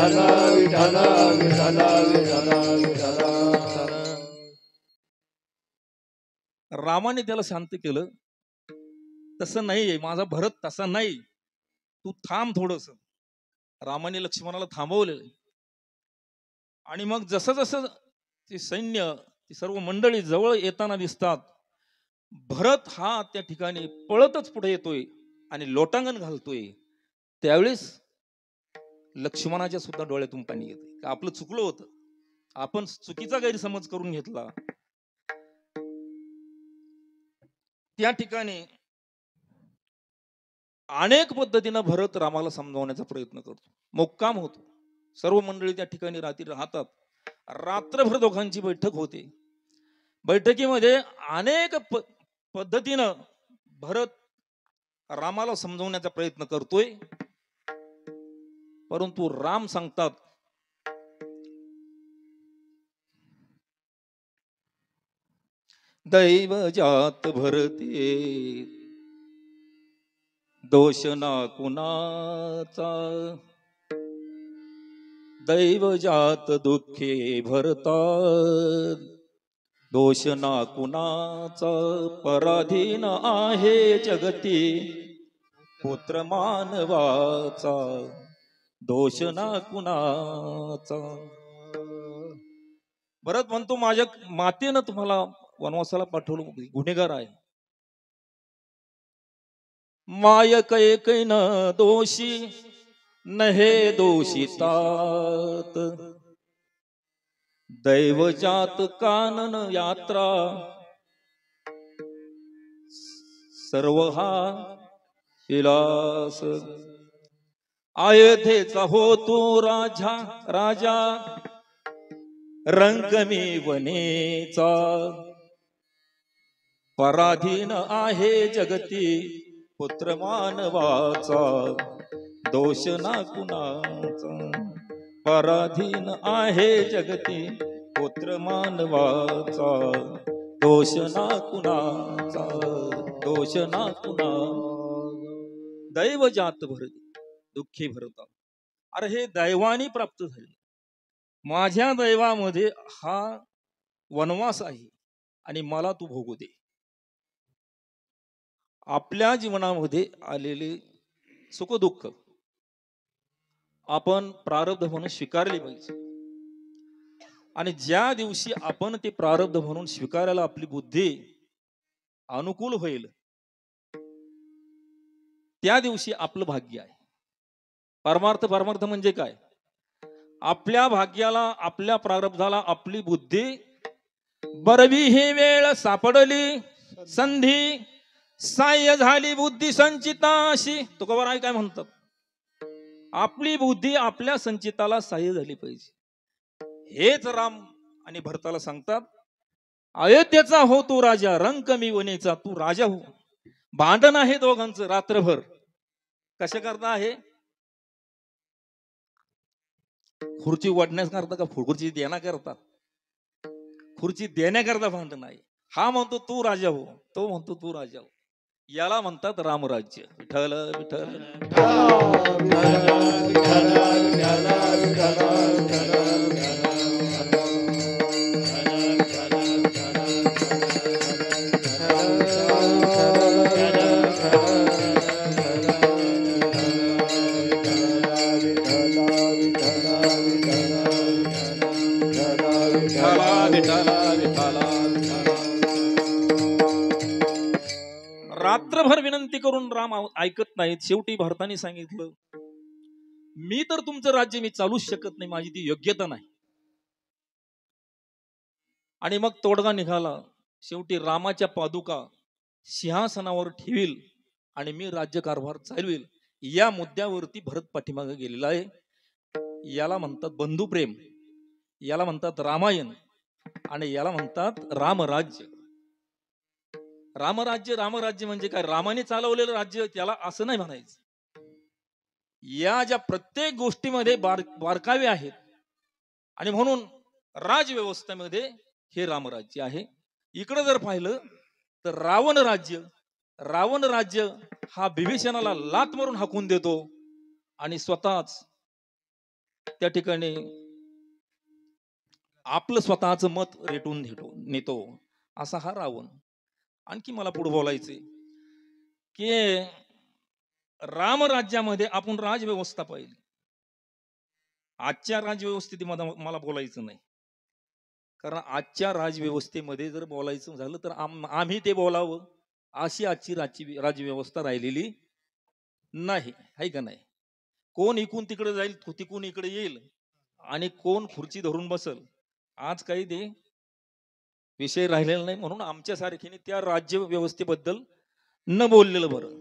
विठ्ठल विठ्ठल विठ्ठल विठ्ठल. रामाने त्याला शांत केलं. तसं नाहीये माझा भरत, तसा नाही, तू थांब थोडस. रामाने लक्ष्मणाला थांबवलेलं. आणि मग जसं जसं ते सैन्य, ती सर्व मंडळी जवळ येताना दिसतात, भरत हा त्या ठिकाणी पळतच पुढे येतोय आणि लोटांगण घालतोय. त्यावेळेस लक्ष्मणाच्या सुद्धा डोळ्यातून पाणी येते. आपलं चुकलं होतं, आपण चुकीचा गैरसमज करून घेतला. त्या ठिकाणी अनेक पद्धतीनं भरत रामाला समजावण्याचा प्रयत्न करतो. मुक्काम होतो. सर्व मंडळी त्या ठिकाणी रात्री राहतात. रात्रभर दोघांची बैठक होते. बैठकीमध्ये अनेक पद्धतीनं भरत रामाला समजवण्याचा प्रयत्न करतोय. परंतु राम सांगतात, दैव जात भरते दोष ना कुणाचा, दैव जात दुःखे भरता दोष ना कुणाचा, पराधीन आहे जगती पुत्र मानवाचा, दोष ना कुणाचा. भरत म्हणतो, माझ्या मातेनं तुम्हाला वनवासाला पाठवलं, गुन्हेगार आहे. माय कैकैन दोषी नहे दोषितात, दैव जात कानन यात्रा सर्व हा विलास. अयोध्येचा होतो राजा राजा रंगमी वनेचा, पराधीन आहे जगती पुत्र मानवाचा, दोष ना कुणाचा, पराधीन आहे जगती पुत्र मानवाचा, दोष ना कुणाचा, दोष ना कुणाचा. दैव जात भरती दुःखी भरता. अरे हे दैवानी प्राप्त झाले. माझ्या दैवामध्ये हा वनवास आहे आणि मला तू भोगू दे. आपल्या जीवनामध्ये आलेले सुख दुःख आपण प्रारब्ध म्हणून स्वीकारले पाहिजे. आणि ज्या दिवशी आपण ते प्रारब्ध म्हणून स्वीकारायला आपली बुद्धी अनुकूल होईल, त्या दिवशी आपलं भाग्य आहे. परमार्थ परमार्थ म्हणजे काय? आपल्या भाग्याला, आपल्या प्रारब्धाला आपली बुद्धी बरवी ही वेळ सापडली संधी, साह्य झाली बुद्धी संचिताशी. तुकोबाराय काय म्हणतात? आपली बुद्धी आपल्या संचिताला साह्य झाली पाहिजे. हेच राम आणि भरताला सांगतात. अयोध्येचा हो तू राजा, रंकमी वनेचा तू राजा हो. भांडण आहे दोघांचं रात्रभर. कशा करता आहे? खुर्ची वाढण्याकरता का खुर्ची देण्याकरता? खुर्ची देण्याकरता भांडण आहे. हा म्हणतो तू राजा हो, तो म्हणतो तू राजा हो. याला म्हणतात रामराज्य. विठ्ठल विठ्ठल रात्रभर विनंती करून राम ऐकत नाहीत. शेवटी भरताने सांगितलं, मी तर तुमचं राज्य मी चालूच शकत नाही, माझी ती योग्यता नाही. आणि मग तोडगा निघाला. शेवटी रामाच्या पादुका सिंहासनावर ठेवील आणि मी राज्यकारभार चालविल, या मुद्द्यावरती भरत पाठीमागे गेलेला आहे. याला म्हणतात बंधुप्रेम, याला म्हणतात रामायण, आणि याला म्हणतात रामराज्य. रामराज्य, रामराज्य म्हणजे काय? रामाने चालवलेलं राज्य, त्याला असं नाही म्हणायचं. या ज्या प्रत्येक गोष्टीमध्ये बारकावे आहेत, आणि म्हणून राजव्यवस्थेमध्ये हे रामराज्य आहे. इकडे जर पाहिलं तर रावण राज्य हा बिभीषणाला लात मारून हाकून देतो आणि स्वतःच त्या ठिकाणी आपलं स्वतःचं मत रेटून नेतो असा हा रावण. आणखी मला पुढे बोलायचे की रामराज्यामध्ये आपण राजव्यवस्था पाहिली. आजच्या राजव्यवस्थेमध्ये मला बोलायचं नाही, कारण आजच्या राजव्यवस्थेमध्ये जर बोलायचं झालं तर आम्ही ते बोलावं अशी आजची राजव्यवस्था राहिलेली नाही, आहे का नाही? कोण इकून तिकडे जाईल, तिकून इकडे येईल आणि कोण खुर्ची धरून बसल, आज काही ते विषय राहिलेला नाही. म्हणून आमच्या सारखीने त्या राज्य व्यवस्थेबद्दल न बोललेलं बरं.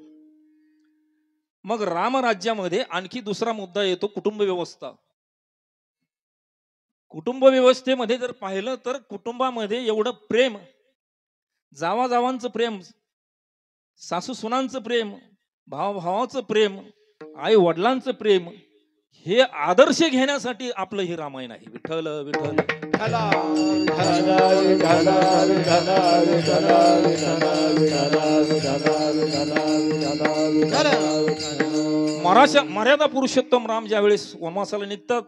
मग रामराज्यामध्ये आणखी दुसरा मुद्दा येतो, कुटुंब व्यवस्था. कुटुंब व्यवस्थेमध्ये जर पाहिलं तर कुटुंबामध्ये एवढं प्रेम, जावाजावांचं प्रेम, सासू सुनांचं प्रेम, भावाचं प्रेम, आई वडिलांचं प्रेम, हे आदर्श घेण्यासाठी आपलं हे रामायण आहे. विठ्ठल विठ्ठल मर्यादा पुरुषोत्तम राम ज्यावेळेस वनवासाला निघतात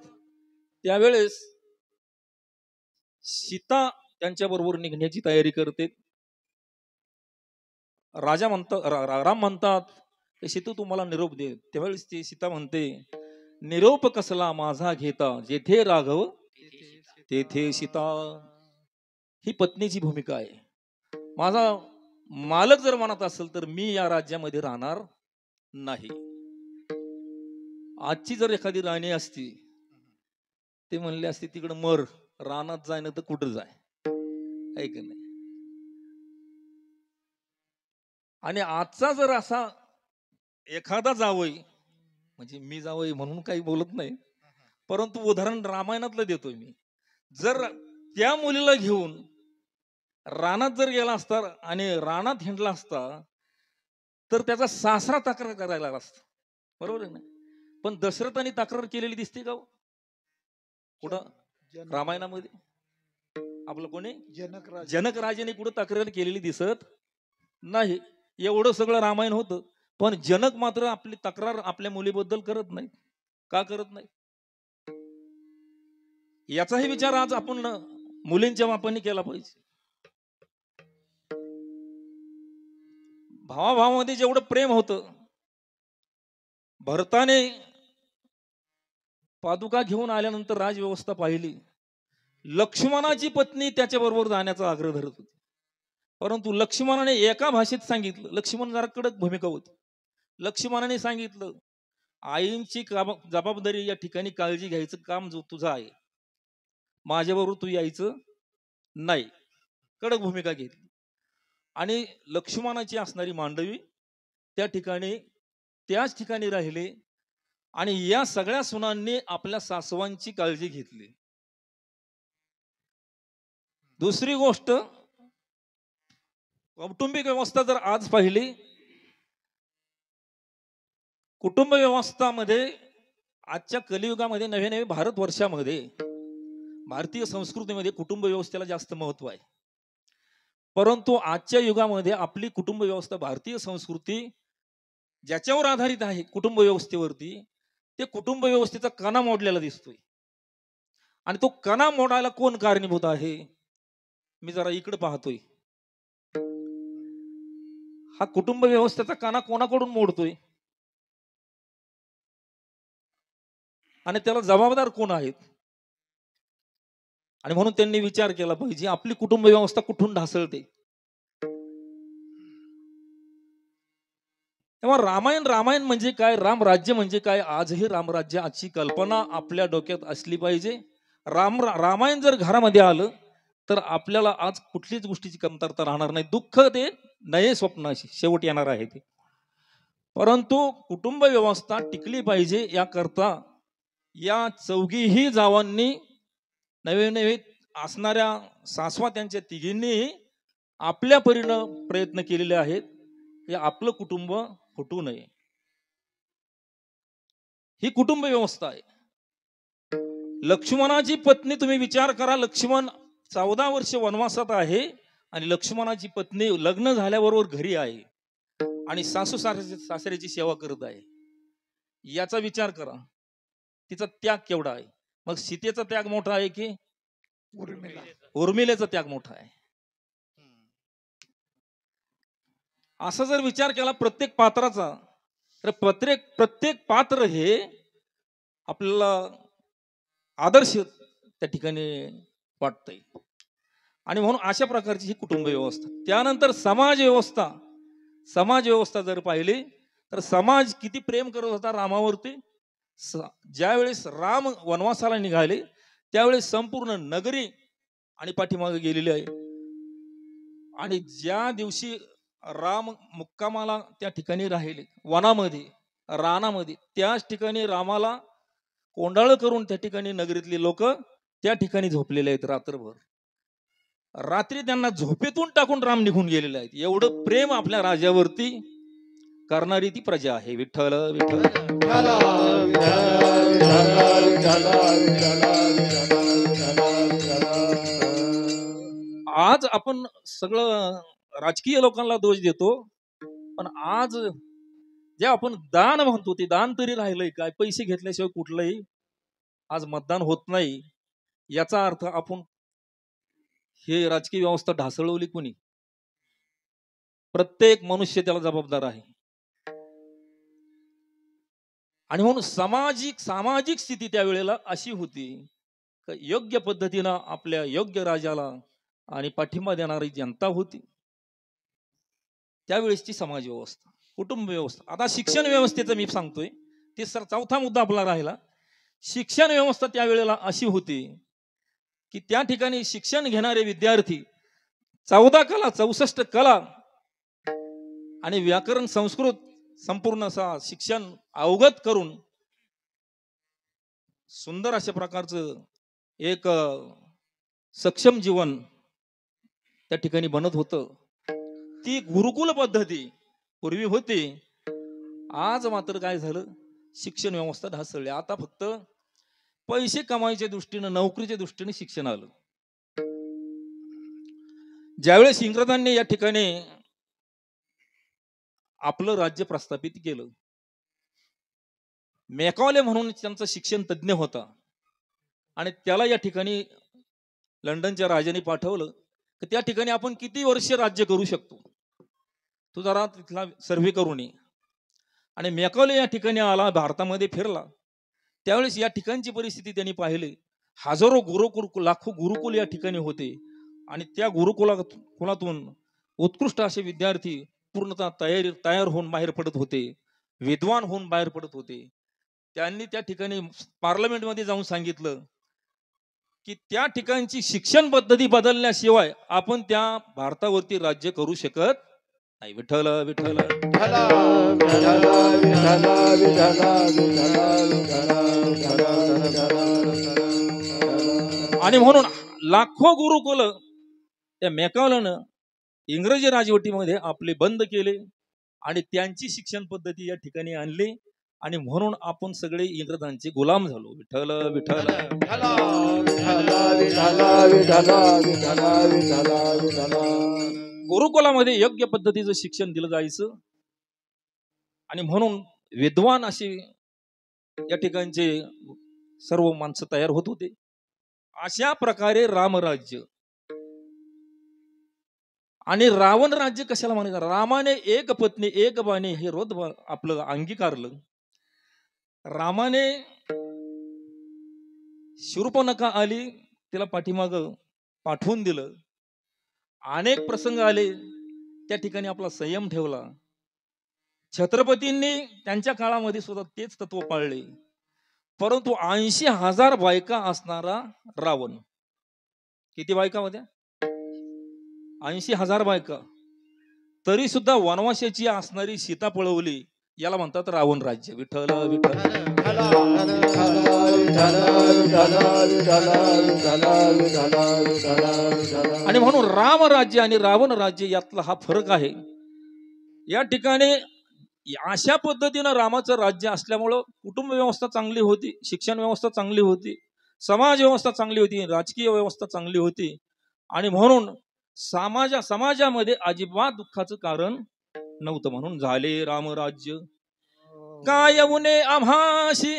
त्यावेळेस सीता त्यांच्या बरोबर निघण्याची तयारी करते. राम म्हणतात सीता तुम्हाला निरोप दे. त्यावेळेस ती सीता म्हणते निरोप कसला माझा घेता, जेथे राघव तेथे सीता. ही पत्नीची भूमिका आहे. माझा मालक जर म्हणत असेल तर मी या राज्यामध्ये राहणार नाही. आजची जर एखादी राणी असती ते म्हणले असते तिकडे मर, रानात जाय ना तर कुठं जाय, आहे का नाही? आणि आजचा जर असा एखादा जावई, म्हणजे मी जावई म्हणून काही बोलत नाही, परंतु उदाहरण रामायणातलं देतोय मी. जर त्या मुलीला घेऊन रानात जर गेला असता आणि रानात हिंडला असता तर त्याचा सासरा तक्रार करायला असता, बरोबर आहे ना? पण दशरथाने तक्रार केलेली दिसते का कुठं रामायणामध्ये? आपलं कोणी जनक राजाने कुठं तक्रार केलेली दिसत नाही. एवढं सगळं रामायण होतं, पण जनक मात्र आपली तक्रार आपल्या मुलीबद्दल करत नाही. का करत नाही याचाही विचार आज आपण मुलींच्या बापांनी केला पाहिजे. भावाभावामध्ये जेवढं प्रेम होतं, भरताने पादुका घेऊन आल्यानंतर राजव्यवस्था पाहिली. लक्ष्मणाची पत्नी त्याच्या बरोबर जाण्याचा आग्रह धरत होती, परंतु लक्ष्मणाने एका भाषेत सांगितलं. लक्ष्मण जरा कडक भूमिका होती. लक्ष्मणाने सांगितलं आईंची जबाबदारी या ठिकाणी काळजी घ्यायचं काम जो तुझं आहे, माझ्याबरोबर तू यायचं नाही. कडक भूमिका घेतली. आणि लक्ष्मणाची असणारी मांडवी त्याच ठिकाणी राहिले. आणि या सगळ्या सुनांनी आपल्या सासवांची काळजी घेतली. दुसरी गोष्ट, कौटुंबिक व्यवस्था जर आज पाहिली, कुटुंब व्यवस्थामध्ये आजच्या कलियुगामध्ये नवे भारतवर्षामध्ये भारतीय संस्कृतीमध्ये कुटुंब व्यवस्थेला जास्त महत्व आहे. परंतु आजच्या युगामध्ये आपली कुटुंब व्यवस्था, भारतीय संस्कृती ज्याच्यावर आधारित आहे कुटुंब व्यवस्थेवरती, ते कुटुंब व्यवस्थेचा कणा मोडलेला दिसतोय. आणि तो कणा मोडायला कोण कारणीभूत आहे? मी जरा इकडे पाहतोय. हा कुटुंब व्यवस्थेचा कणा कोणाकडून मोडतोय आणि त्याला जबाबदार कोण आहेत? आणि म्हणून त्यांनी विचार केला पाहिजे आपली कुटुंब व्यवस्था कुठून ढासळते. तेव्हा रामायण म्हणजे काय, रामराज्य म्हणजे काय, आजही रामराज्य आजची कल्पना आपल्या डोक्यात असली पाहिजे. रामायण जर घरामध्ये आलं तर आपल्याला आज कुठलीच गोष्टीची कमतरता राहणार नाही. दुःख ते नये स्वप्नाशी शेवट येणार आहे ते. परंतु कुटुंब व्यवस्था टिकली पाहिजे याकरता या चौघीही जावांनी, नवे असणाऱ्या सासवा त्यांच्या तिघींनी आपल्या परीनं प्रयत्न केलेले आहेत की आपलं कुटुंब फुटू नये. ही कुटुंब व्यवस्था आहे. लक्ष्मणाची पत्नी, तुम्ही विचार करा, लक्ष्मण 14 वर्ष वनवासात आहे आणि लक्ष्मणाची पत्नी लग्न झाल्याबरोबर घरी आहे आणि सासू सासऱ्याची सेवा करत आहे. याचा विचार करा. तिचा त्याग केवढा आहे. मग सीतेचा त्याग मोठा आहे की उर्मिला. उर्मिलेचा त्याग मोठा आहे. असा जर विचार केला प्रत्येक पात्राचा, तर प्रत्येक पात्र हे आपल्याला आदर्श त्या ठिकाणी वाटतंय. आणि म्हणून अशा प्रकारची ही कुटुंब व्यवस्था. त्यानंतर समाज व्यवस्था जर पाहिली तर समाज किती प्रेम करत होता रामावरती. ज्यावेळेस राम वनवासाला निघाले त्यावेळेस संपूर्ण नगरी आणि पाठीमागे गेलेली आहे. आणि ज्या दिवशी राम मुक्कामाला त्या ठिकाणी राहिले वनामध्ये रानामध्ये, त्याच ठिकाणी रामाला कोंडाळ करून त्या ठिकाणी नगरीतली लोक त्या ठिकाणी झोपलेले आहेत रात्रभर. रात्री त्यांना झोपेतून टाकून राम निघून गेलेले आहेत. एवढं प्रेम आपल्या राजावरती करणारी ती प्रजा आहे. विठ्ठल विठ्ठल. आज आपण सगळं राजकीय लोकांना दोष देतो, पण आज जे आपण दान म्हणतो ते दान तरी राहिलंय काय? पैसे घेतल्याशिवाय कुठलंही आज मतदान होत नाही. याचा अर्थ आपण हे राजकीय व्यवस्था ढासळवली कोणी? प्रत्येक मनुष्य त्याला जबाबदार आहे. आणि म्हणून सामाजिक स्थिती त्यावेळेला अशी होती की योग्य पद्धतीनं आपल्या योग्य राजाला आणि पाठिंबा देणारी जनता होती. त्यावेळेसची समाज व्यवस्था, कुटुंब व्यवस्था. आता शिक्षण व्यवस्थेचं मी सांगतोय, ते चौथा मुद्दा आपला राहिला. शिक्षण व्यवस्था त्यावेळेला अशी होती की त्या ठिकाणी शिक्षण घेणारे विद्यार्थी 14 कला 64 कला आणि व्याकरण संस्कृत संपूर्ण शिक्षण अवगत करून सुंदर अशा प्रकारचं एक सक्षम जीवन त्या ठिकाणी बनत होतं. ती गुरुकुल पद्धती पूर्वी होती. आज मात्र काय झालं, शिक्षण व्यवस्था ढासळली. आता फक्त पैसे कमाईच्या दृष्टीनं, नोकरीच्या दृष्टीने शिक्षण आलं. ज्यावेळेस इंग्रजांनी या ठिकाणी आपलं राज्य प्रस्थापित केलं, मॅकॉले म्हणून त्यांचा शिक्षण तज्ज्ञ होता आणि त्याला या ठिकाणी लंडनच्या राजाने पाठवलं की त्या ठिकाणी आपण किती वर्ष राज्य करू शकतो, तू जरा तिथला सर्व्हे करून ये. आणि मॅकॉले या ठिकाणी आला, भारतामध्ये फिरला. त्यावेळेस या ठिकाणची परिस्थिती त्यांनी पाहिली. हजारो गुरुकुल, लाखो गुरुकुल या ठिकाणी होते आणि त्या गुरुकुलातून उत्कृष्ट असे विद्यार्थी पूर्णतः तयार होऊन बाहेर पडत होते, विद्वान होऊन बाहेर पडत होते. त्यांनी त्या ठिकाणी पार्लमेंटमध्ये जाऊन सांगितलं की त्या ठिकाणची शिक्षण पद्धती बदलल्याशिवाय आपण त्या भारतावरती राज्य करू शकत नाही. विठ्ठल विठ्ठल. आणि म्हणून लाखो गुरुकुल त्या मॅकॉलेनं इंग्रजी राजवटीमध्ये आपले बंद केले आणि त्यांची शिक्षण पद्धती या ठिकाणी आणली आणि म्हणून आपण सगळे इंग्रजांचे गुलाम झालो. विठ्ठल विठ्ठल. गुरुकुलामध्ये योग्य पद्धतीचं शिक्षण दिलं जायचं आणि म्हणून विद्वान असे या ठिकाणचे सर्व माणसं तयार होत होते. अशा प्रकारे रामराज्य आणि रावण राज्य कशाला म्हणायचं? रामाने एक पत्नी एक बाणी हे रोध आपलं अंगीकारलं. रामाने शूर्पणखा आली, तिला पाठीमाग पाठवून दिलं. अनेक प्रसंग आले, त्या ठिकाणी आपला संयम ठेवला. छत्रपतींनी त्यांच्या काळामध्ये सुद्धा तेच तत्व पाळले. परंतु 80,000 बायका असणारा रावण, किती बायका होत्या? 80,000 बायका. तरी सुद्धा वनवासाची असणारी सीता पळवली. याला म्हणतात रावण राज्य. विठ्ठल विठ्ठल. आणि म्हणून राम राज्य आणि रावण राज्य यातला हा फरक आहे. या ठिकाणी अशा पद्धतीनं रामाचं राज्य असल्यामुळं कुटुंब व्यवस्था चांगली होती, शिक्षण व्यवस्था चांगली होती, समाज व्यवस्था चांगली होती, राजकीय व्यवस्था चांगली होती. आणि म्हणून समाजामध्ये अजिबात दुःखाचं कारण नव्हतं. म्हणून झाले रामराज्य. काय उणे आम्हाशी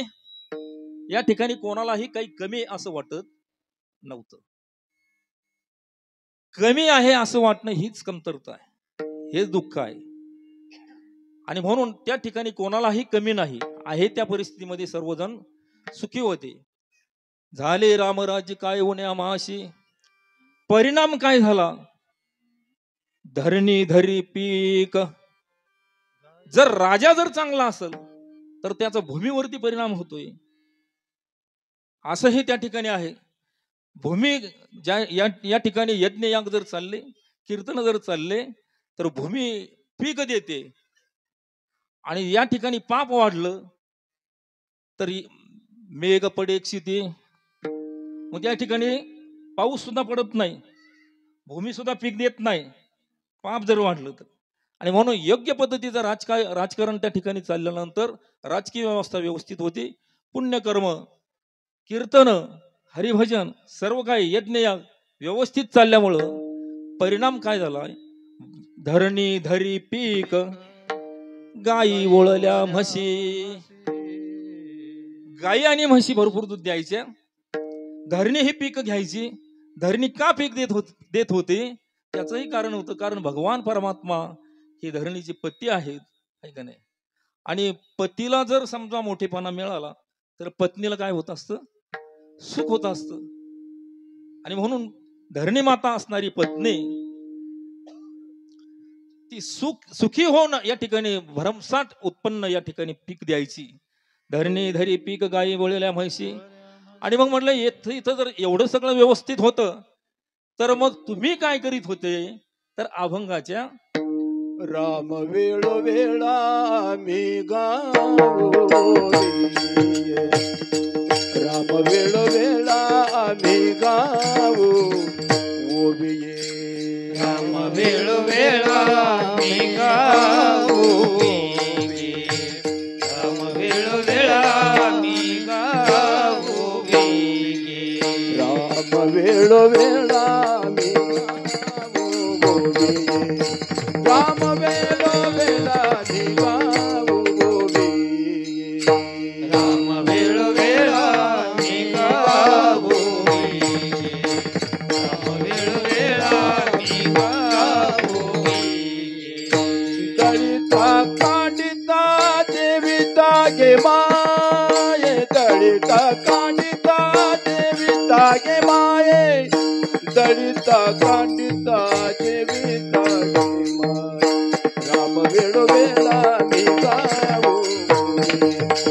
या ठिकाणी कोणालाही काही कमी असं वाटत नव्हतं. कमी आहे असं वाटणं हीच कमतरता आहे, हेच दुःख आहे. आणि म्हणून त्या ठिकाणी कोणालाही कमी नाही आहे, त्या परिस्थितीमध्ये सर्वजण सुखी होते. झाले रामराज्य काय होण्या माशी, परिणाम काय झाला, धरणी धरी पीक. जर राजा जर चांगला असेल तर त्याचा भूमीवरती परिणाम होतोय, असंही त्या ठिकाणी आहे. भूमी या ठिकाणी यज्ञ याग जर चालले, कीर्तन जर चालले तर भूमी पीक देते. आणि या ठिकाणी पाप वाढलं तर मेघ पडे क्षिती, मग त्या ठिकाणी पाऊस सुद्धा पडत नाही, भूमी सुद्धा पीक देत नाही, पाप जर वाढलं तर. आणि म्हणून योग्य पद्धतीचं राजकारण त्या ठिकाणी चालल्यानंतर राजकीय व्यवस्था व्यवस्थित होती. पुण्यकर्म, कीर्तन, हरिभजन, सर्व काही यज्ञ व्यवस्थित चालल्यामुळं परिणाम काय झाला, धरणी धरी पीक, गायी वळल्या म्हशी. गायी आणि म्हशी भरपूर दूध द्यायच्या, धरणी ही पीक घ्यायची. धरणी का पीक देत होते त्याचंही कारण होतं, कारण भगवान परमात्मा ही धरणीची पती आहेत, आहे का नाही. आणि पतीला जर समजा मोठेपणा मिळाला तर पत्नीला काय होत असतं, सुख होत असतं. आणि म्हणून धरणी माता असणारी पत्नी ती सुखी होऊन या ठिकाणी भरमसाठ उत्पन्न या ठिकाणी पीक द्यायची. धरणी धरी पीक, गायी वळल्या म्हशी. आणि मग म्हटलं इथं जर एवढं सगळं व्यवस्थित होतं तर मग तुम्ही काय करीत होते, तर अभंगाच्या राम वेळो वेळा मी गावो, राम वेळो वेळा मी गावो ओविये. राम वेळो वेळा मी गावो, राम वेळो वेळा मी गावो, राम वेळो वेळा मी गावो ओविये. राम वेळो वेळा मी गावो ओविये. राम वेळो वेळा मी गावो, राम वेळो वेळा मी गावो. दलिता कांडिता देविता गे माये, दलिता कांडिता देविता गे माये, दलिता कांडिता देविता गे माये. राम वेळो वेळा मी गावो,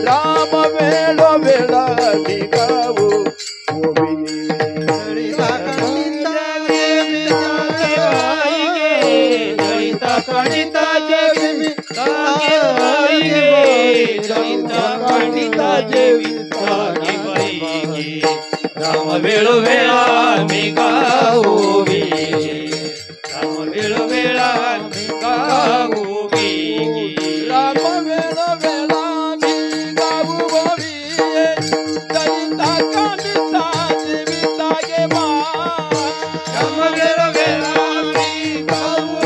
राम वेळो वेळा मी गावो ओविये. दलिता कांडिता देविता गे बाई गे, दलिता कांडिता देविता गे बाई गे. राम वेळो वेळा मी गावो, राम वेळो वेळा मी गावो. राम वेळो वेळा मी गावो ओविये. दलिता कांडिता देविता गे माये. राम वेळो वेळा मी गावो,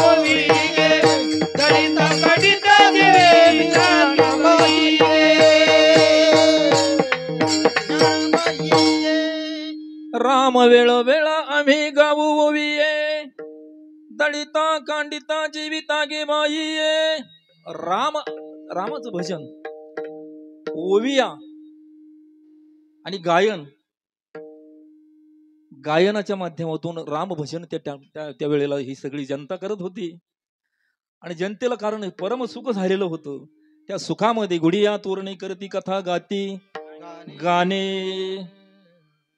दलिता कांडिता देविता गे बाई गे. राम वेळ वेळा आम्ही गाऊ ओविये, दलिता कांडिता जीविता गे बाई. रामाचं भजन, ओविया आणि गायनाच्या माध्यमातून राम भजन त्या वेळेला ही सगळी जनता करत होती. आणि जनतेला कारण परम सुख झालेलं होतं. त्या सुखामध्ये गुडिया तोरणे करती कथा गाती गाणे,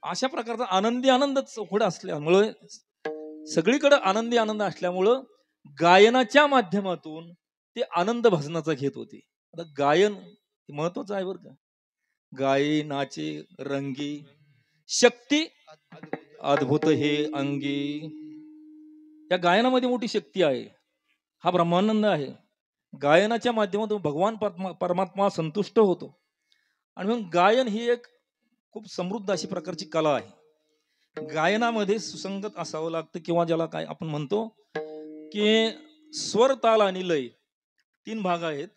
अशा प्रकारचा आनंदी आनंदच पुढे असल्यामुळे, सगळीकडे आनंदी आनंद असल्यामुळं गायनाच्या माध्यमातून ते आनंद भजनाचा घेत होते. आता गायन महत्वाचं आहे बरं का. गाये नाचे रंगी, शक्ती अद्भुत हे अंगी. या गायनामध्ये मोठी शक्ती आहे, हा ब्रह्मानंद आहे. गायनाच्या माध्यमातून भगवान परमात्मा संतुष्ट होतो. आणि म्हणून गायन ही एक खूप समृद्ध अशी प्रकारची कला आहे. गायनामध्ये सुसंगत असावं लागतं, किंवा ज्याला काय आपण म्हणतो की स्वर, ताल आणि लय, 3 भाग आहेत.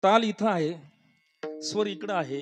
ताल इथं आहे, स्वर इकडं आहे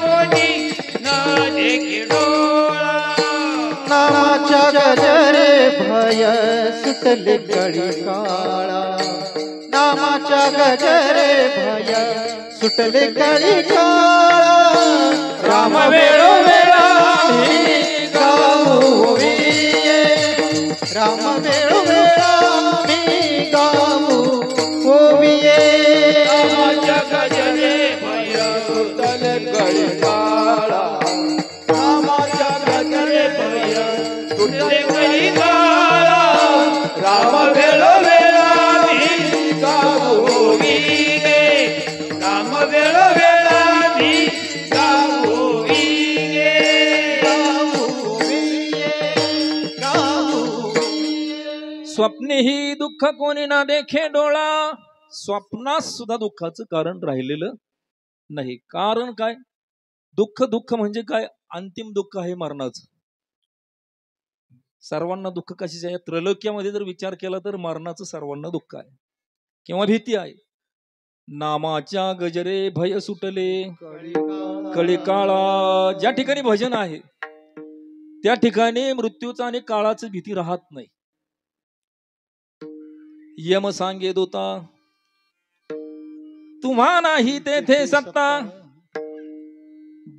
कोणी न देखे डोळा नामाच्या गजरे भय सुटले कळी काळा नामाच्या गजरे भय सुटले कळी काळा राम वेळोवेळा मी गाऊविये राम वेळोवेळा मी गाऊ ओविये रामाच्या गजरे भय सुटले कळी काळा रामाच्या गजरे भय सुटले कळी काळा राम वेळोवेळा मी गाऊविये राम वेळोवेळा मी गाऊविये स्वप्नेही दुःख कोणी ना देखे डोळा स्वप्नात सुद्धा दुःखाचं कारण राहिलेलं नाही. कारण काय? दुःख दुःख म्हणजे काय? अंतिम दुःख आहे मरणाचं. सर्वांना दुःख कशाचे आहे? त्रैलोक्यामध्ये जर विचार केला तर मरणाचं सर्वांना दुःख आहे किंवा भीती आहे. नामाच्या गजरे भय सुटले कळी काळा. ज्या ठिकाणी भजन आहे त्या ठिकाणी मृत्यूचा आणि काळाची भीती राहत नाही. यम सांगे दूता तुम्हा नाही तेथे सत्ता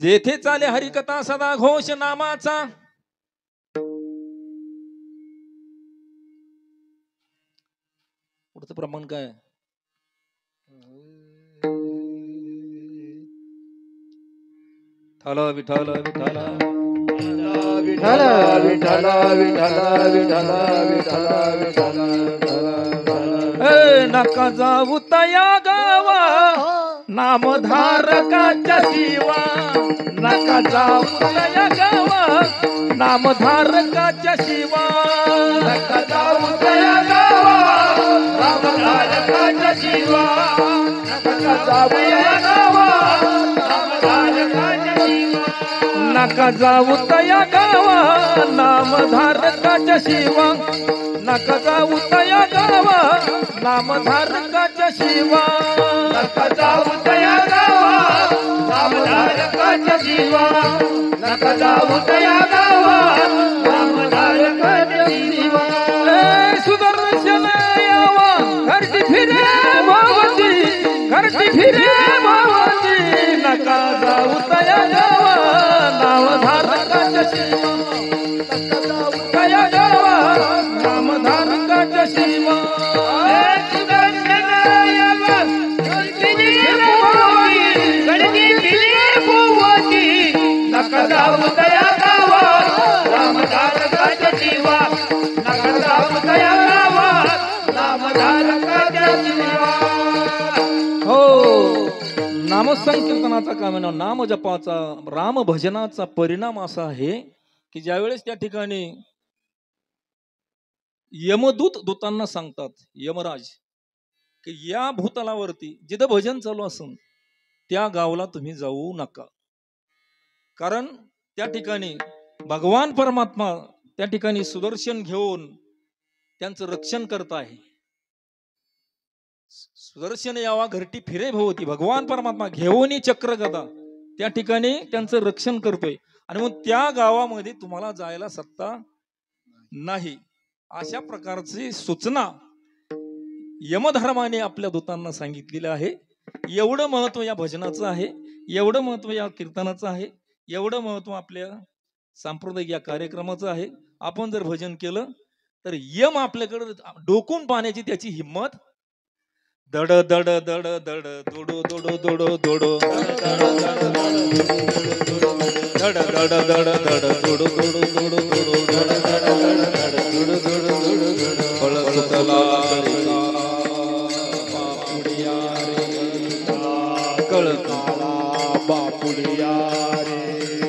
जेथे चाले हरिकथा सदा घोष नामाचा. पुढचं प्रमाण काय? विठ्ठल विठ्ठल विठ्ठल विठ्ठल विठ्ठल विठ्ठल विठ्ठल विठ्ठल विठ्ठल नका जाऊ तया गावा नामधारकाच्या शिवा. नका जाऊ तया गावा नामधारकाच्या शिवा. नका जाऊ तया गावा नामधारकाच्या शिवा. नका जाऊ तया गावा नामधारकाच्या शिवा. नका जाऊ तया गावा नामधारकाच्या शिवा. नका जाऊ तया गावा नामधारकाच्या शिवा. नका जाऊ तया गावा नामधारकाच्या शिवा. नका जाऊ तया गावा नामधारकाच्या शिवा. सुदर्शन यावा घरची फिरे भावती घरची फिरे भावती. नका जाऊ तया गावा नामधारकाच्या शिवा. नका जाऊ तया गावा नामधारकाच्या शिवा. नका जाऊ तया गावा नामधारकाच्या शिवा. नका जाऊ तया गावा नामधारकाच्या शिवा. हो, नामसंकीर्तनाचा काम नाम जपाचा राम भजनाचा परिणाम असा आहे की ज्यावेळेस त्या ठिकाणी यमदूत दूतांना सांगतात, यमराज की या भूतलावरती जिथं भजन चालू असून त्या गावाला तुम्ही जाऊ नका. कारण त्या ठिकाणी भगवान परमात्मा त्या ठिकाणी सुदर्शन घेऊन त्यांचं रक्षण करत आहे. सुदर्शन यावा घरटी फिरे भवती. भगवान परमात्मा घेऊन चक्र गदा त्या ठिकाणी त्यांचं रक्षण करतोय आणि मग त्या गावामध्ये तुम्हाला जायला सत्ता नाही. अशा प्रकारची सूचना यमधर्माने आपल्या दूतांना सांगितलेलं आहे. एवढं महत्व या भजनाचं आहे, एवढं महत्व या कीर्तनाचं आहे, एवढं महत्व आपल्या सांप्रदायिक या कार्यक्रमाचं आहे. आपण जर भजन केलं तर यम आपल्याकडे डोकून पाहण्याची त्याची हिंमत. दड दड दड दड दोडो दोडो दोडो दोडो दड दड दड दड दोडो दोडो दोडो दोडो दड दड दोडो दोडो दोडो फळ सुटला बापुडिया रे कळ काळा बापुडिया रे.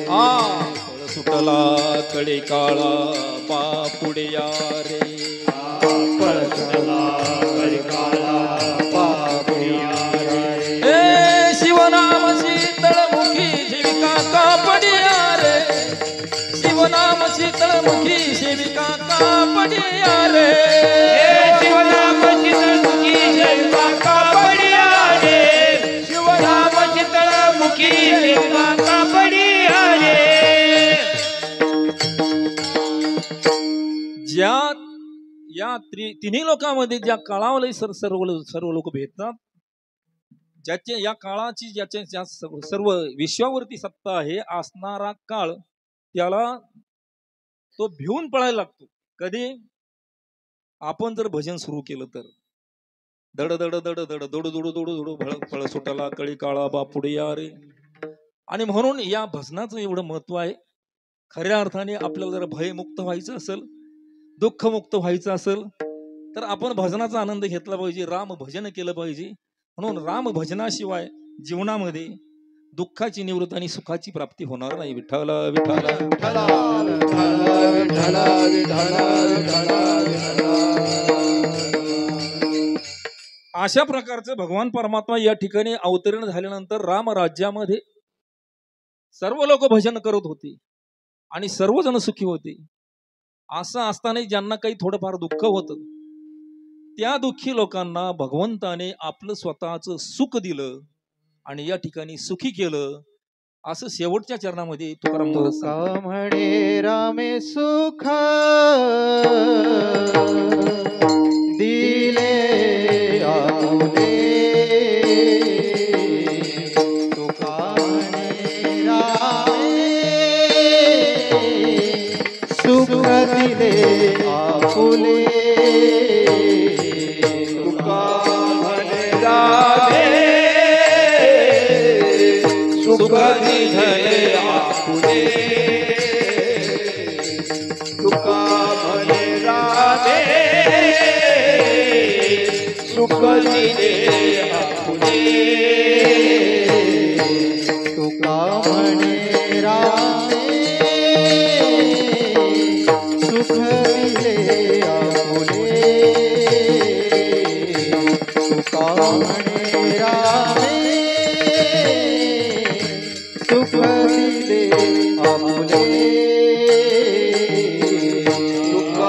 फळ सुटला कळी काळा बापुडिया रे. फळ सुटला कळी काळा बापुडिया रे. शिवनाम शीतळमुखी शिविका कापडिया रे. शिवनाम शीतळमुखी शिविका कापडिया रे. शिवनाम शीतळमुखी शिविका कापडिया रे. शिवनाम शीतळमुखी शिविका या तिन्ही लोकांमध्ये ज्या काळावले सर्व लोक भेटतात, ज्याचे या काळाची ज्या सर्व विश्वावरती सत्ता आहे असणारा काळ, त्याला तो भिवून पळायला लागतो. कधी आपण जर भजन सुरू केलं तर दड दड दड दड दोडू दोडू दोडू दोडू फळ सुटाला कळी काळा बापुडे या रे. आणि म्हणून या भजनाचं एवढं महत्व आहे. खऱ्या अर्थाने आपल्याला जर भयमुक्त व्हायचं असेल, दुःखमुक्त व्हायचं असेल तर आपण भजनाचा आनंद घेतला पाहिजे, राम भजन केलं पाहिजे. म्हणून राम भजनाशिवाय जीवनामध्ये दुःखाची निवृत्ती आणि सुखाची प्राप्ती होणार नाही. विठ्ठल विठ्ठल अशा प्रकारचं भगवान परमात्मा या ठिकाणी अवतरण झाल्यानंतर राम राज्यामध्ये सर्व लोक भजन करत होते आणि सर्वजण सुखी होते. असं असताना ज्यांना काही थोडंफार दुःख होतं, त्या दुःखी लोकांना भगवंताने आपलं स्वतःचं सुख दिलं आणि या ठिकाणी सुखी केलं. असं शेवटच्या चरणामध्ये तुकाराम महाराज का म्हणे रामे सुख दिले आपुले, तुका म्हणे रामे सुख दिले आपुले, तुका म्हणे रामे सुख दिले आपुले, तुका म्हणे रामे सुख दिले आपुले, तुका म्हणे रामे सुख दिले आपुले, तुका म्हणे रामे सुख दिले आपुले, तुका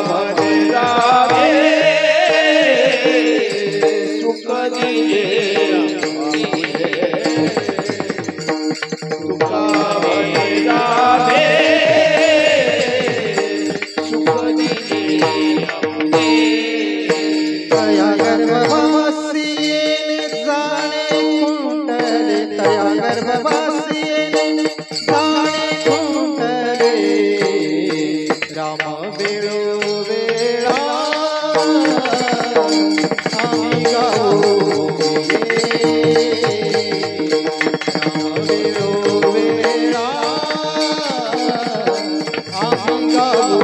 म्हणे रामे सुख दिले आपुले, तुका म्हणे रामे सुख दिले आपुले. तया गर्भवासीने जाणे कुंडले, तया गर्भवासीने जाणे कुंडले, राम वेळोवेळा आम्ही गाऊ राम वेळोवेळा आम्ही गाऊ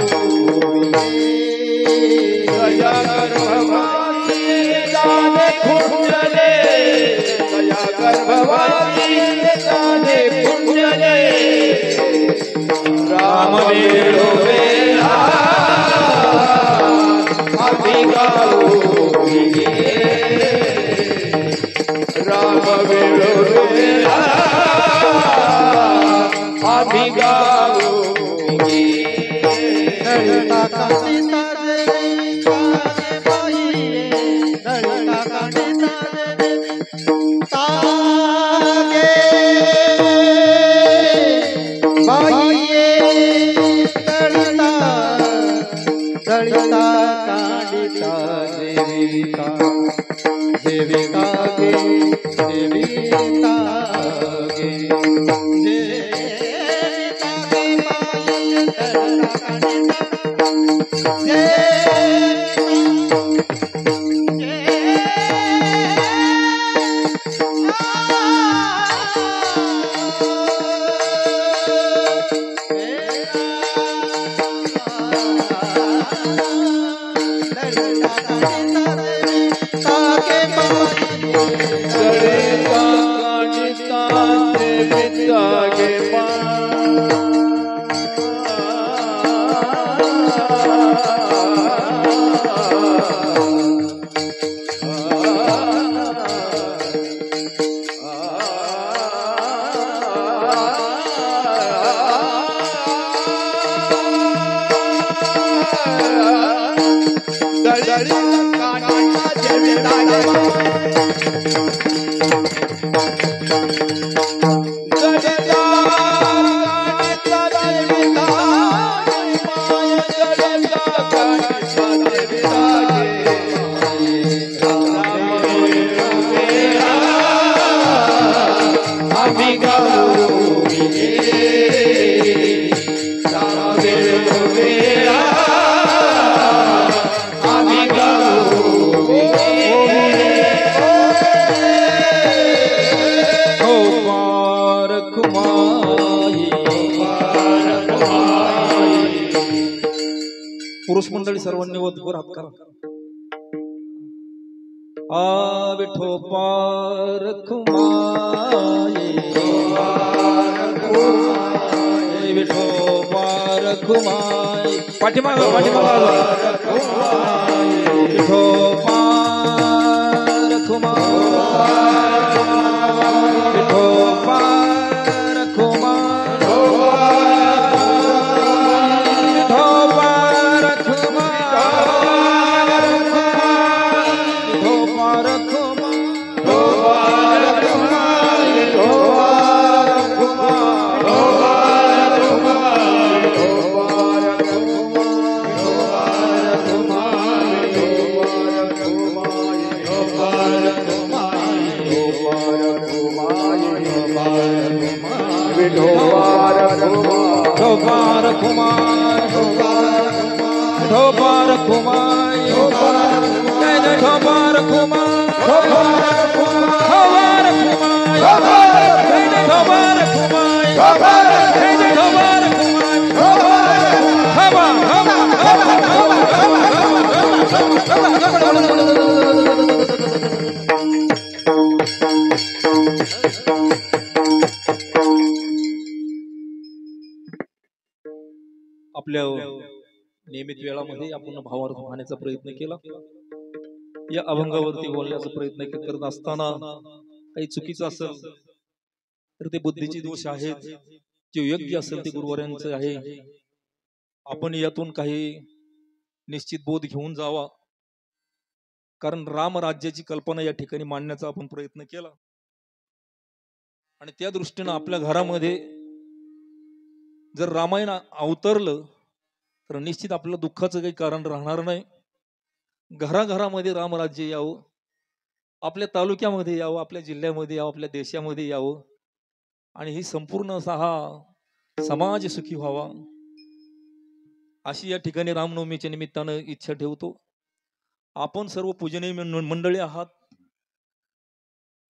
दया गर्भवासी जाने कुंडले, दया गर्भवासी जाने कुंडले, राम वेळोवेळा आम्ही गाऊ गे, राम वेळोवेळा आम्ही गाऊ गे. ललिता कांडिता देवी काने बाईये, ललिता कांडिता देवी तागे बाईये, ललिता ललिता कांडिता देविका देविका गे देविका गे देविका गे बाईये, ललिता देवी आम्ही गाऊ सारा वेळोवेळा आम्ही गाऊ हो पारख माई. पुरुष मंडळी सर्वांनी वर हात करा. आ विठो पारख माई. विठो पारख माई. पाठीमाग विठो पारख माई. विठो पारख माई. विठो पारख आपल्या नियमित वेळामध्ये आपण भावार्थ पाहण्याचा प्रयत्न केला. या अभंगावरती बोलण्याचा प्रयत्न करत असताना काही चुकीचं असेल तर ते बुद्धीचे दोष आहेत, जे योग्य असेल ते गुरुवारांचं आहे. आपण यातून काही निश्चित बोध घेऊन जावा, कारण रामराज्याची कल्पना या ठिकाणी मांडण्याचा आपण प्रयत्न केला. आणि त्या दृष्टीनं आपल्या घरामध्ये जर रामायण अवतरलं तर निश्चित आपल्याला दुःखाचं काही कारण राहणार नाही. घराघरामध्ये रामराज्य यावं, आपल्या तालुक्यामध्ये यावं, आपल्या जिल्ह्यामध्ये यावं, आपल्या देशामध्ये यावं, आणि ही संपूर्ण असा हा समाज सुखी व्हावा, अशी या ठिकाणी रामनवमीच्या निमित्तानं इच्छा ठेवतो. आपण सर्व पूजनीय मंडळी आहात,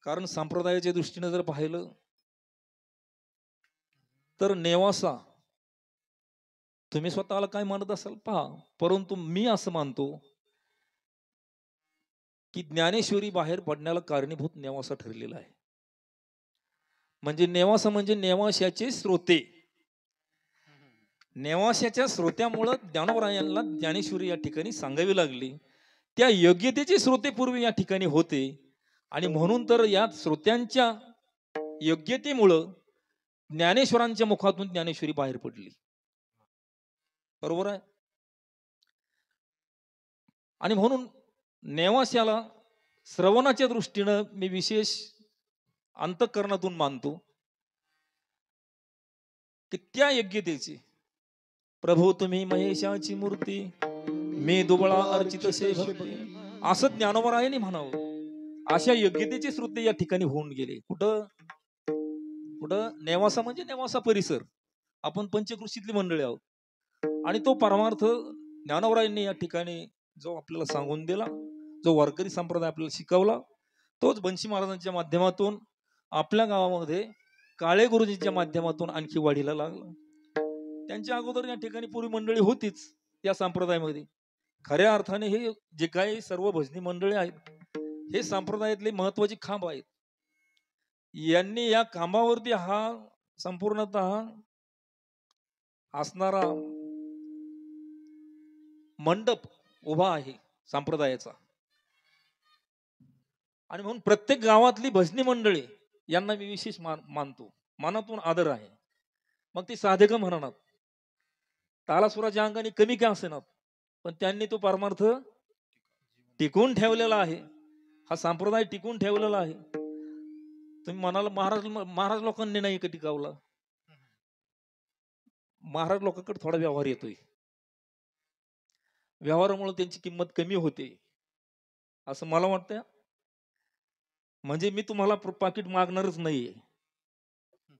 कारण संप्रदायाच्या दृष्टीने जर पाहिलं तर नेवासा तुम्ही स्वतःला काय मानत असाल पहा, परंतु मी असं मानतो की ज्ञानेश्वरी बाहेर पडण्याला कारणीभूत नेवासा ठरलेला आहे. म्हणजे नेवासा म्हणजे नेवाशाचे श्रोते. नेवाशाच्या श्रोत्यामुळं ज्ञानोबरायांना ज्ञानेश्वरी या ठिकाणी सांगावी लागली. त्या योग्यतेचे श्रोते पूर्वी या ठिकाणी होते, आणि म्हणून तर या श्रोत्यांच्या योग्यतेमुळं ज्ञानेश्वरांच्या मुखातून ज्ञानेश्वरी बाहेर पडली. बरोबर आहे. आणि म्हणून नेवाशाला श्रवणाच्या दृष्टीनं मी विशेष अंतःकरणातून मानतो की त्या योग्यतेची, प्रभू तुम्ही महेशाची मूर्ती, मी दुबळा अर्चित से भक्ती, असं ज्ञानोबरायांनी म्हणावं. अशा योग्यतेचे श्रोते या ठिकाणी होऊन गेले. कुठं कुठं नेवासा म्हणजे नेवासा परिसर, आपण पंचकृषीतली मंडळी आहोत. आणि तो परमार्थ ज्ञानोबरायांनी या ठिकाणी जो आपल्याला सांगून दिला, जो वारकरी संप्रदाय आपल्याला शिकवला, तोच बंशी महाराजांच्या माध्यमातून आपल्या गावामध्ये काळे गुरुजींच्या माध्यमातून आणखी वाढीला लागला. त्यांच्या अगोदर या ठिकाणी पूर्वी मंडळी होतीच या संप्रदायामध्ये. खऱ्या अर्थाने हे जे काही सर्व भजनी मंडळी आहेत, हे संप्रदायातले महत्वाचे खांब आहेत. यांनी या खांबावरती हा संपूर्णतः असणारा मंडप उभा आहे संप्रदायाचा. आणि म्हणून प्रत्येक गावातली भजनी मंडळी यांना मी विशेष मानतो, मनातून आदर आहे. मग ती साधक म्हणणार, तालासुराच्या अंगाने कमी काय असेनात, पण त्यांनी तो परमार्थ टिकून ठेवलेला आहे. हा संप्रदाय टिकून ठेवलेला आहे. तुम्ही म्हणाल महाराज लोकांनी नाही टिकावला. महाराज लोकांकडे थोडा व्यवहार येतोय, व्यवहारामुळे त्यांची किंमत कमी होते असं मला वाटतं. म्हणजे मी तुम्हाला पाकिट मागणारच नाहीये,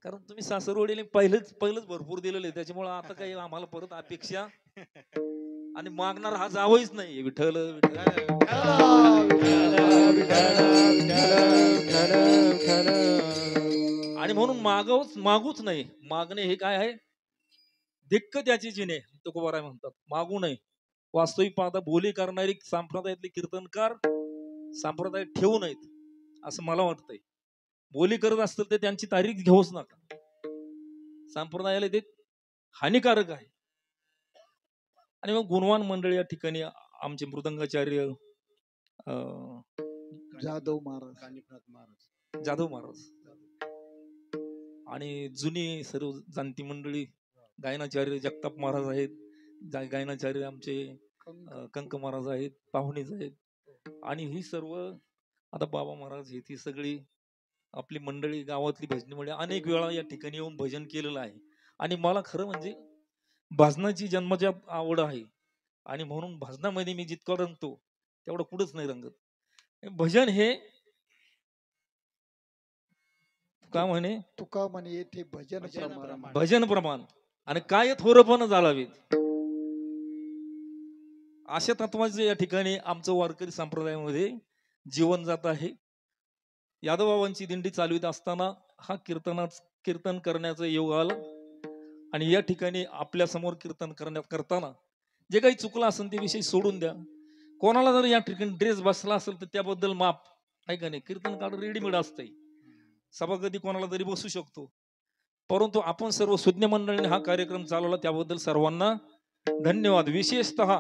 कारण तुम्ही सासरवडीने पहिलंच भरपूर दिलेलं आहे, त्याच्यामुळे आता काही आम्हाला परत अपेक्षा आणि मागणार हा जावईच नाही. विठ्ठल आणि म्हणून मागूच नाही. मागणे हे काय आहे? धिक्क त्याची जिने तुकोबाराय म्हणतात, मागू नये. वास्तविक पाहता बोली करणारी संप्रदायातले कीर्तनकार संप्रदाय ठेवू नयेत असं मला वाटतंय. बोली करत असतील तर त्यांची तारीख घेऊच नका. संप्रदायाला ते हानिकारक आहे. आणि मग गुणवान मंडळी या ठिकाणी आमचे मृदंगाचार्य जाधव महाराज आणि जुनी सर्व जाणती मंडळी, गायनाचार्य जगताप महाराज आहेत, गायनाचार्य आमचे कंक महाराज आहेत, पाहुणेच आहेत, आणि ही सर्व आता बाबा महाराज आहेत, ही सगळी आपली मंडळी गावातली भजनी मंडळी अनेक वेळा या ठिकाणी येऊन भजन केलेलं आहे. आणि मला खरं म्हणजे भजनाची जन्मजात आवड आहे आणि म्हणून भजनामध्ये मी जितकं रंगतो तेवढं कुठंच नाही रंगत. भजन हे का म्हणे तुका म्हणे येथे भजन प्रमाण आणि काय थोरपण झालावीत अशा तत्वाचे या ठिकाणी आमचं वारकरी संप्रदायामध्ये जीवन जात आहे. यादवबाबांची दिंडी चालवित असताना हा कीर्तन करण्याचं योग आलं आणि या ठिकाणी आपल्या समोर कीर्तन करताना जे काही चुकलं असेल ते विषय सोडून द्या. कोणाला जर या ठिकाणी ड्रेस बसला असेल तर त्याबद्दल माफ आहे का नाही. कीर्तन काढ रेडीमेड असतंय, सभागती कोणाला तरी बसू शकतो, परंतु आपण सर्व सुज्ञ मंडळीने हा कार्यक्रम चालवला त्याबद्दल सर्वांना धन्यवाद. विशेषतः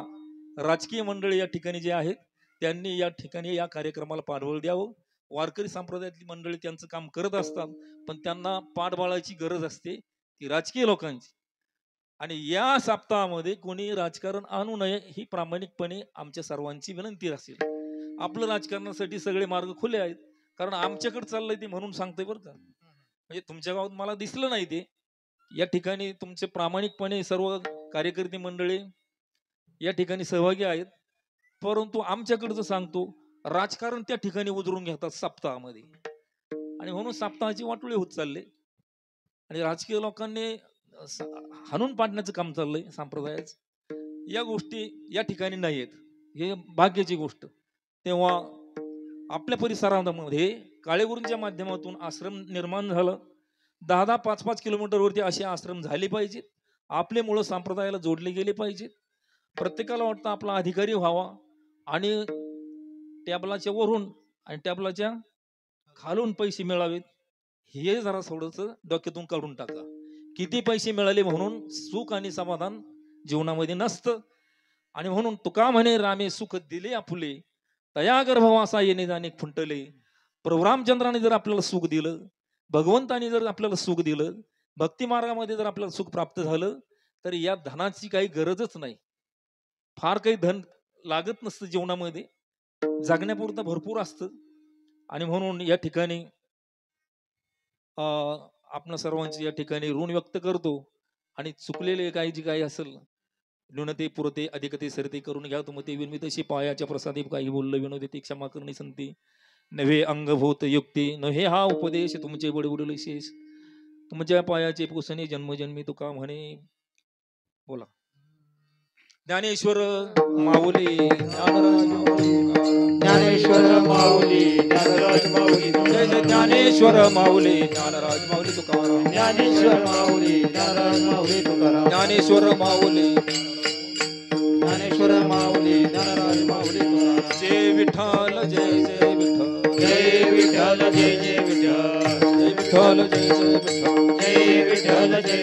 राजकीय मंडळी या ठिकाणी जे आहेत त्यांनी या ठिकाणी या कार्यक्रमाला पाठबळ द्यावं. वारकरी संप्रदायातली मंडळी त्यांचं काम करत असतात, पण त्यांना पाठबळाची गरज असते ती राजकीय लोकांची. आणि या सप्ताहामध्ये कोणी राजकारण आणू नये ही प्रामाणिकपणे आमच्या सर्वांची विनंती असेल. आपलं राजकारणासाठी सगळे मार्ग खुले आहेत, कारण आमच्याकडे चाललंय ते म्हणून सांगतोय बरं का. म्हणजे तुमच्या गावात मला दिसलं नाही ते, या ठिकाणी तुमचे प्रामाणिकपणे सर्व कार्यकर्ते मंडळी या ठिकाणी सहभागी आहेत, परंतु आमच्याकडचं सांगतो राजकारण त्या ठिकाणी उतरून घेतात सप्ताहामध्ये, आणि म्हणून सप्ताहाची वाटोळी होत चालले आणि राजकीय लोकांनी हाणून पाडण्याचं काम चाललंय संप्रदायाचं. या गोष्टी या ठिकाणी नाही आहेत, हे भाग्याची गोष्ट. तेव्हा आपल्या परिसरामध्ये काळेगुरूंच्या माध्यमातून आश्रम निर्माण झालं. 10-10, 5-5 किलोमीटरवरती असे आश्रम झाले पाहिजेत. आपले मुळं संप्रदायाला जोडले गेले पाहिजेत. प्रत्येकाला वाटतं आपला अधिकारी व्हावा आणि टॅबलाच्या वरून आणि टॅबलाच्या खालून पैसे मिळावेत, हे जरा थोडंसं डोक्यातून काढून टाका. किती पैसे मिळाले म्हणून सुख आणि समाधान जीवनामध्ये नसतं. आणि म्हणून तुका म्हणे रामे सुख दिले आपुले, तया गर्भवासा येणे जाणे खुंटले. प्रभू रामचंद्राने जर आपल्याला सुख दिलं, भगवंताने जर आपल्याला सुख दिलं, भक्ती मार्गामध्ये जर आपल्याला सुख प्राप्त झालं, तर या धनाची काही गरजच नाही. फार काही धन लागत नसतं जीवनामध्ये, जगण्यापुरतं भरपूर असतं. आणि म्हणून या ठिकाणी आपण सर्वांची या ठिकाणी ऋण व्यक्त करतो आणि चुकलेले काही जे काही असेल न्यूनते पुरते अधिकते सरते करून घ्या. तुम ते विनमी तशी पायाच्या प्रसादी काही बोललं विनोदी ते क्षमा करणे संती नव्हे अंगभूत युक्ती नव्हे हा उपदेश तुमचे बडबडले शेष तुमच्या पायाचे पुसणे जन्मजन्मी तुका म्हणे. बोला. ज्ञानेश्वर माऊली ज्ञानेश्वर माऊली ज्ञानराज माऊली जय जय ज्ञानेश्वर माऊली ज्ञानराज माऊली तुकाराम. ज्ञानेश्वर माऊली ज्ञानराज माऊली तुकाराम. ज्ञानेश्वर माऊली ज्ञानेश्वर माऊली ज्ञानराज माऊली तुकाराम. जय विठ्ठल जय जय विठ्ठल जय विठ्ठल जय जय विठ्ठल जय विठ्ठल जय जय विठ्ठल जय विठ्ठल जय